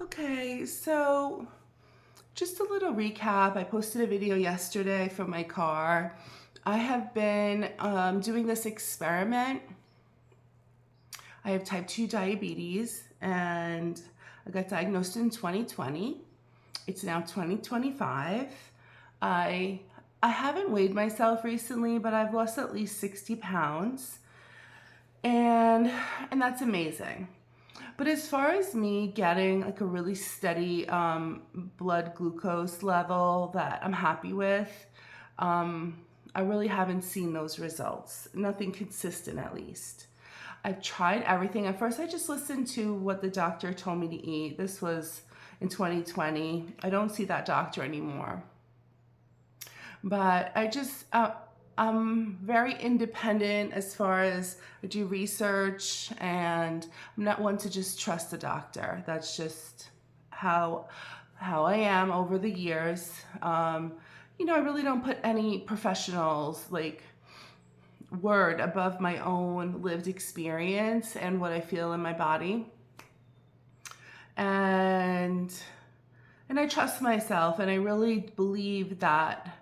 Okay, so just a little recap. I posted a video yesterday from my car. I have been doing this experiment. I have type 2 diabetes and I got diagnosed in 2020. It's now 2025. I haven't weighed myself recently, but I've lost at least 60 pounds and that's amazing. But as far as me getting like a really steady blood glucose level that I'm happy with, I really haven't seen those results. Nothing consistent, at least. I've tried everything. At first, I just listened to what the doctor told me to eat. This was in 2020. I don't see that doctor anymore. But I'm very independent as far as I do research, and I'm not one to just trust a doctor. That's just how I am over the years. I really don't put any professionals like word above my own lived experience and what I feel in my body. And I trust myself, and I really believe that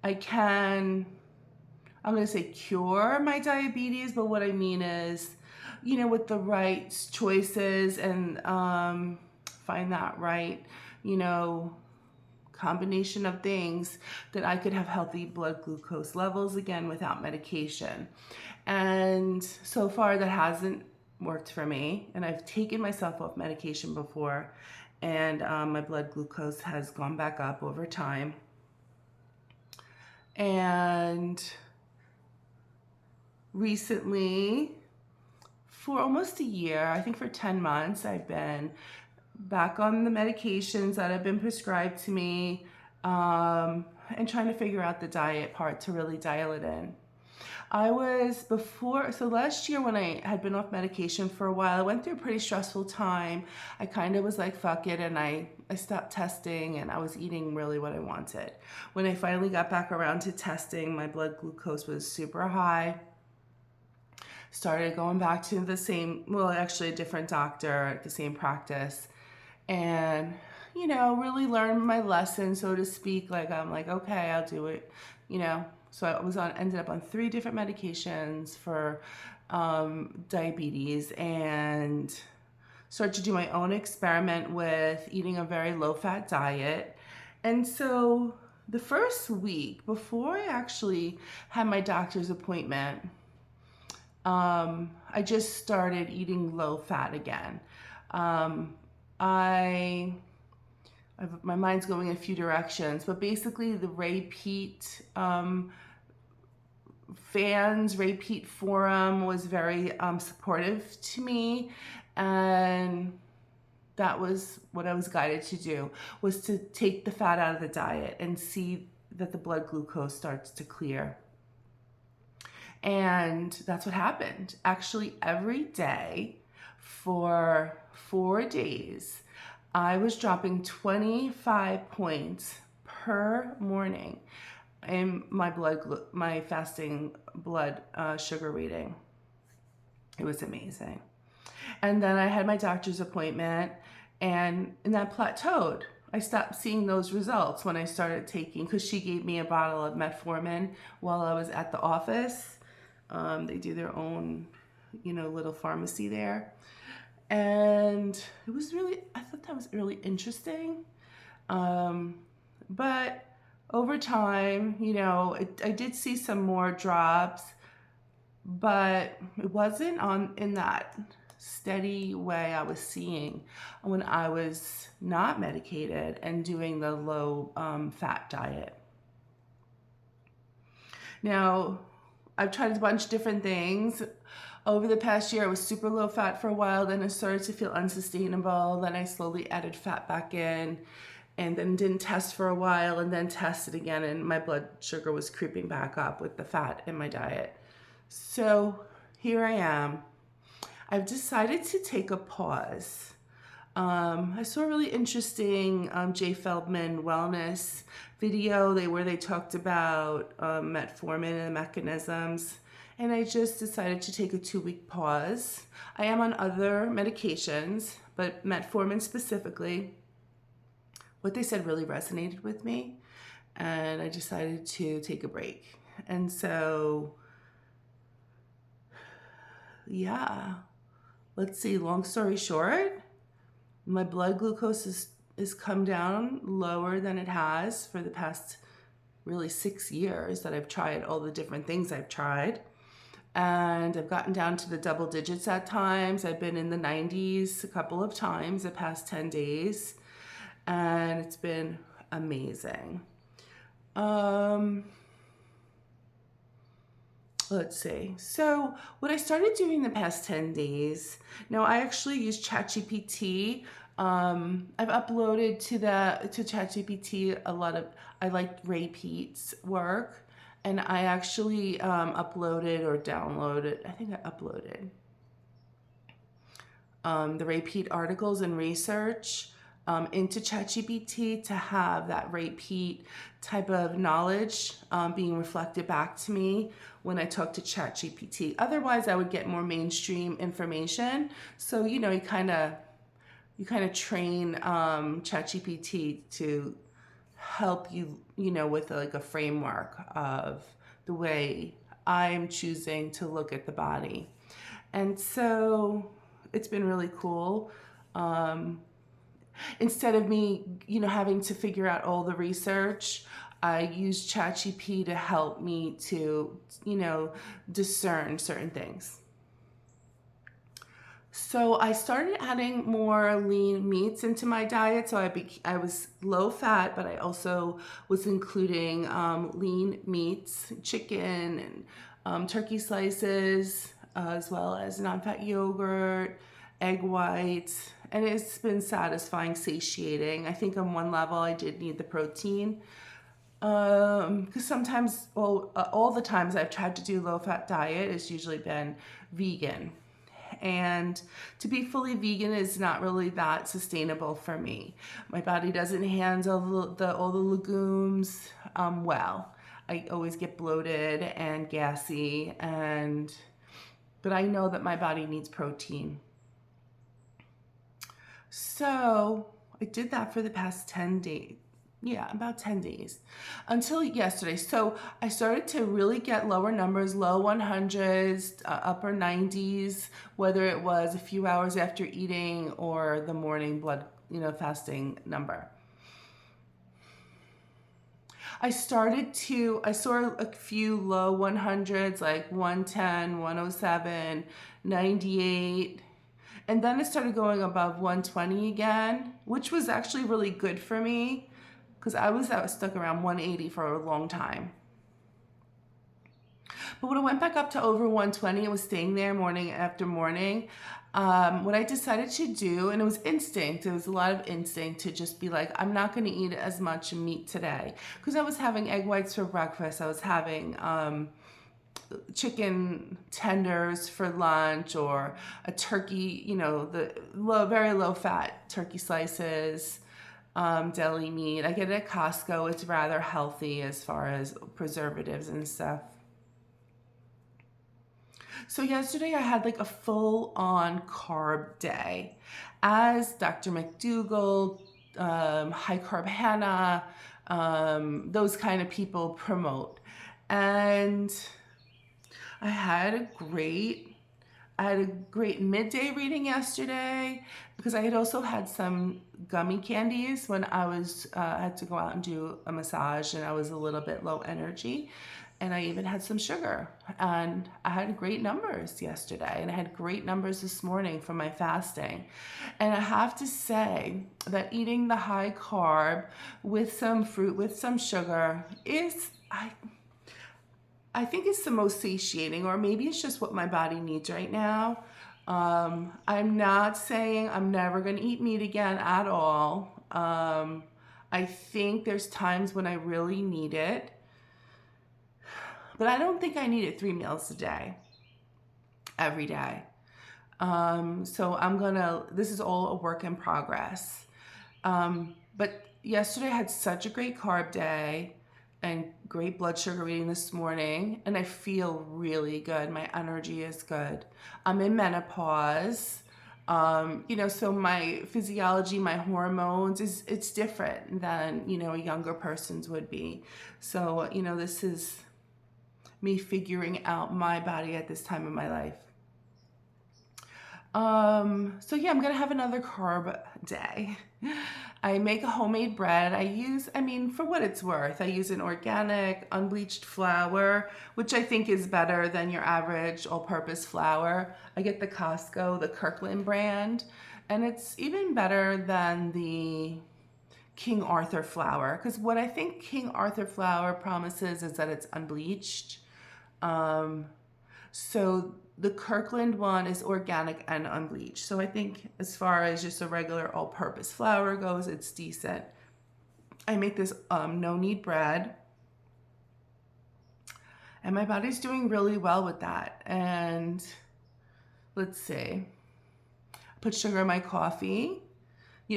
I can, I'm going to say cure my diabetes, but what I mean is, with the right choices and find that right, combination of things, that I could have healthy blood glucose levels again without medication. And so far that hasn't worked for me, and I've taken myself off medication before, and my blood glucose has gone back up over time. And recently, for almost a year, I think for 10 months, I've been back on the medications that have been prescribed to me, and trying to figure out the diet part to really dial it in. So last year when I had been off medication for a while, I went through a pretty stressful time. I kind of was like, fuck it, and I stopped testing, and I was eating really what I wanted. When I finally got back around to testing, my blood glucose was super high. Started going back to a different doctor at the same practice, and really learned my lesson, so to speak. Like, I'm like, okay, I'll do it, So I ended up on 3 different medications for diabetes, and started to do my own experiment with eating a very low-fat diet. And so the first week before I actually had my doctor's appointment, I just started eating low-fat again. My mind's going in a few directions, but basically the Peat Peat forum was very supportive to me, and that was what I was guided to do, was to take the fat out of the diet and see that the blood glucose starts to clear. And that's what happened. Actually, every day for 4 days, I was dropping 25 points per morning in my fasting blood sugar reading. It was amazing. And then I had my doctor's appointment, and that plateaued. I stopped seeing those results when I started taking, because she gave me a bottle of Metformin while I was at the office. They do their own, little pharmacy there. And I thought that was really interesting. But over time, I did see some more drops, but it wasn't in that steady way I was seeing when I was not medicated and doing the low fat diet. Now, I've tried a bunch of different things. Over the past year, I was super low fat for a while, then it started to feel unsustainable. Then I slowly added fat back in, and then didn't test for a while, and then tested again, and my blood sugar was creeping back up with the fat in my diet. So here I am. I've decided to take a pause. I saw a really interesting Jay Feldman wellness video where they talked about metformin and the mechanisms, and I just decided to take a 2-week pause. I am on other medications, but Metformin specifically, what they said really resonated with me, and I decided to take a break. And so, yeah, let's see, long story short, my blood glucose is come down lower than it has for the past really 6 years that I've tried all the different things I've tried. And I've gotten down to the double digits at times. I've been in the 90s a couple of times the past 10 days, and it's been amazing. Let's see. So what I started doing the past 10 days, now I actually use ChatGPT. I've uploaded to ChatGPT a lot of, I like Ray Peat's work, and I actually uploaded or downloaded, I think I uploaded the Ray Peat articles and research into ChatGPT to have that Ray Peat type of knowledge being reflected back to me when I talk to ChatGPT. Otherwise, I would get more mainstream information. So, you know, you kind of train ChatGPT to help you, you know, with like a framework of the way I'm choosing to look at the body. And so it's been really cool. Instead of me, you know, having to figure out all the research, I use ChatGPT to help me to, you know, discern certain things. So I started adding more lean meats into my diet. So I was low fat, but I also was including lean meats, chicken and turkey slices, as well as non-fat yogurt, egg whites, and it's been satisfying, satiating. I think on one level I did need the protein, because sometimes, all the times I've tried to do low-fat diet, it's usually been vegan. And to be fully vegan is not really that sustainable for me. My body doesn't handle all the legumes well. I always get bloated and gassy, but I know that my body needs protein. So I did that for the past 10 days. Yeah, about 10 days until yesterday. So I started to really get lower numbers, low 100s, upper 90s, whether it was a few hours after eating or the morning blood, you know, fasting number. I saw a few low 100s, like 110, 107, 98. And then it started going above 120 again, which was actually really good for me, because I was stuck around 180 for a long time. But when it went back up to over 120, it was staying there morning after morning. What I decided to do, and it was instinct, it was a lot of instinct to just be like, I'm not going to eat as much meat today. Because I was having egg whites for breakfast. I was having chicken tenders for lunch, or a turkey, you know, very low fat turkey slices. Deli meat. I get it at Costco. It's rather healthy as far as preservatives and stuff. So yesterday I had like a full-on carb day, as Dr. McDougall, High-Carb Hannah, those kind of people promote. And I had a great midday reading yesterday, because I had also had some gummy candies when I had to go out and do a massage, and I was a little bit low energy, and I even had some sugar, and I had great numbers yesterday, and I had great numbers this morning from my fasting. And I have to say that eating the high carb with some fruit, with some sugar, I think it's the most satiating, or maybe it's just what my body needs right now. I'm not saying I'm never going to eat meat again at all. I think there's times when I really need it, but I don't think I need it 3 meals a day, every day. So this is all a work in progress. But yesterday I had such a great carb day. and great blood sugar reading this morning, and I feel really good. My energy is good. I'm in menopause. So my physiology, my hormones it's different than, a younger person's would be. So, this is me figuring out my body at this time of my life. So yeah, I'm gonna have another carb day. I make a homemade bread. For what it's worth, I use an organic, unbleached flour, which I think is better than your average all-purpose flour. I get the Costco, the Kirkland brand, and it's even better than the King Arthur flour, because what I think King Arthur flour promises is that it's unbleached. So the Kirkland one is organic and unbleached. So I think as far as just a regular all-purpose flour goes, it's decent. I make this no-knead bread, and my body's doing really well with that. And let's see, put sugar in my coffee.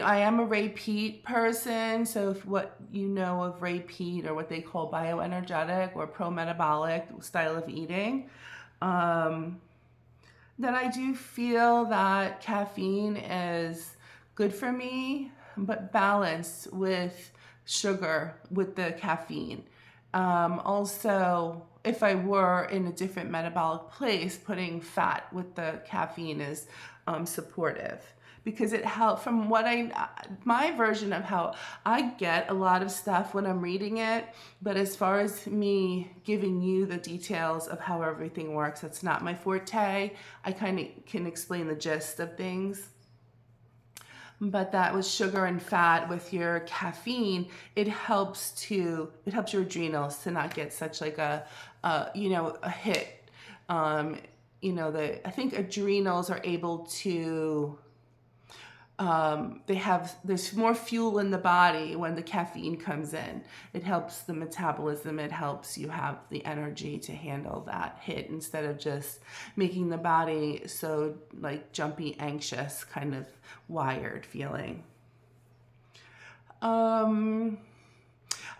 I am a Ray Peat person, so if what you know of Ray Peat, or what they call bioenergetic or pro-metabolic style of eating, then I do feel that caffeine is good for me, but balanced with sugar with the caffeine. Also, if I were in a different metabolic place, putting fat with the caffeine is supportive, because it helps. From what my version of how I get a lot of stuff when I'm reading it, but as far as me giving you the details of how everything works, that's not my forte. I kind of can explain the gist of things. But that with sugar and fat with your caffeine, it helps your adrenals to not get such like a hit. I think adrenals are able to, there's more fuel in the body when the caffeine comes in. It helps the metabolism. It helps you have the energy to handle that hit, instead of just making the body so like jumpy, anxious, kind of wired feeling. I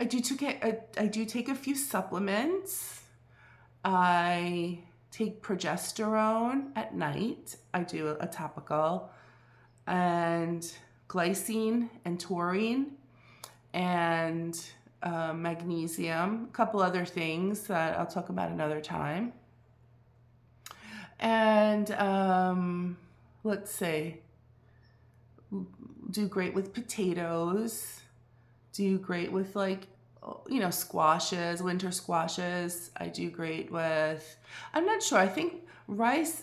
do take a few supplements. I take progesterone at night. I do a topical, and glycine and taurine and magnesium, a couple other things that I'll talk about another time. And let's see, do great with potatoes, do great with squashes, winter squashes. I do great with, I'm not sure, I think rice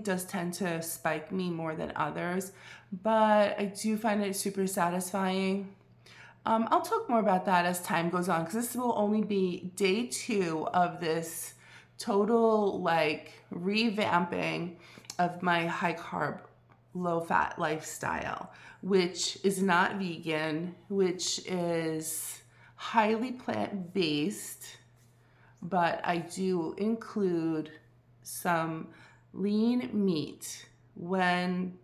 does tend to spike me more than others, but I do find it super satisfying. I'll talk more about that as time goes on, because this will only be day 2 of this total revamping of my high carb, low fat lifestyle, which is not vegan, which is highly plant-based, but I do include some lean meat when,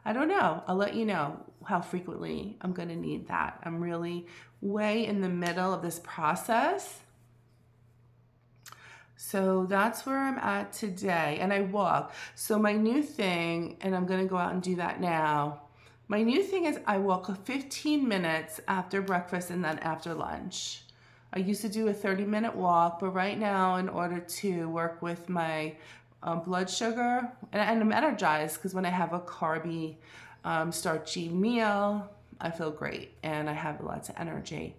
I don't know, I'll let you know how frequently I'm going to need that. I'm really way in the middle of this process. So that's where I'm at today. And I walk. So my new thing, and I'm going to go out and do that now. My new thing is I walk 15 minutes after breakfast and then after lunch. I used to do a 30-minute walk, but right now, in order to work with my blood sugar, and I'm energized, because when I have a carby, starchy meal, I feel great and I have lots of energy.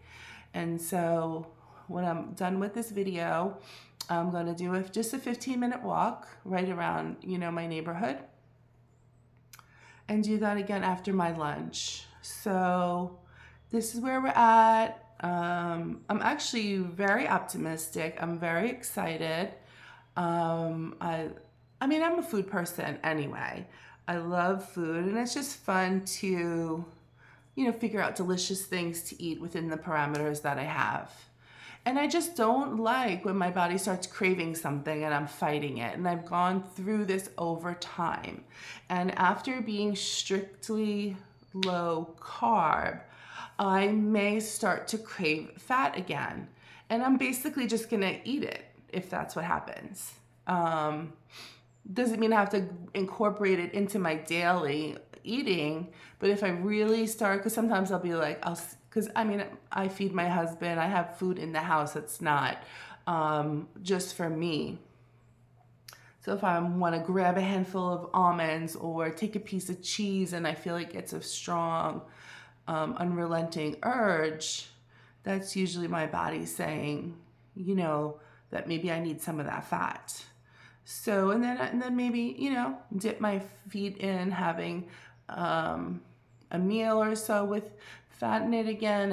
And so when I'm done with this video, I'm going to do just a 15-minute walk right around, my neighborhood, and do that again after my lunch. So this is where we're at. I'm actually very optimistic. I'm very excited. I'm a food person anyway. I love food, and it's just fun to, figure out delicious things to eat within the parameters that I have. And I just don't like when my body starts craving something and I'm fighting it. And I've gone through this over time. And after being strictly low carb, I may start to crave fat again. And I'm basically just gonna eat it if that's what happens. Doesn't mean I have to incorporate it into my daily eating, but if I really start, because sometimes I'll be like, because I mean, I feed my husband, I have food in the house that's not just for me. So if I want to grab a handful of almonds or take a piece of cheese and I feel like it's a strong, unrelenting urge, that's usually my body saying, you know, that maybe I need some of that fat. So, and then maybe, you know, dip my feet in having a meal or so with fat in it again,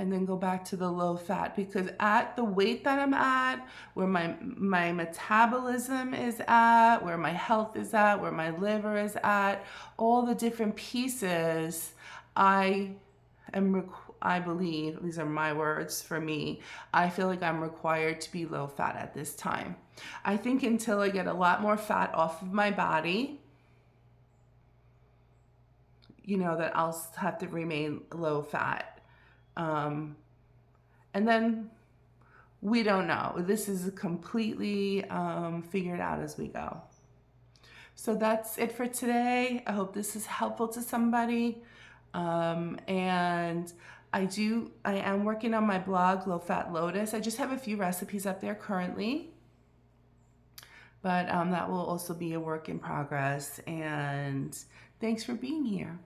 and then go back to the low fat, because at the weight that I'm at, where my metabolism is at, where my health is at, where my liver is at, all the different pieces, I believe, these are my words for me, I feel like I'm required to be low fat at this time. I think until I get a lot more fat off of my body, you know, that I'll have to remain low fat. And then we don't know. This is completely figured out as we go. So that's it for today. I hope this is helpful to somebody. And I am working on my blog, Low Fat Lotus. I just have a few recipes up there currently, but that will also be a work in progress. And thanks for being here.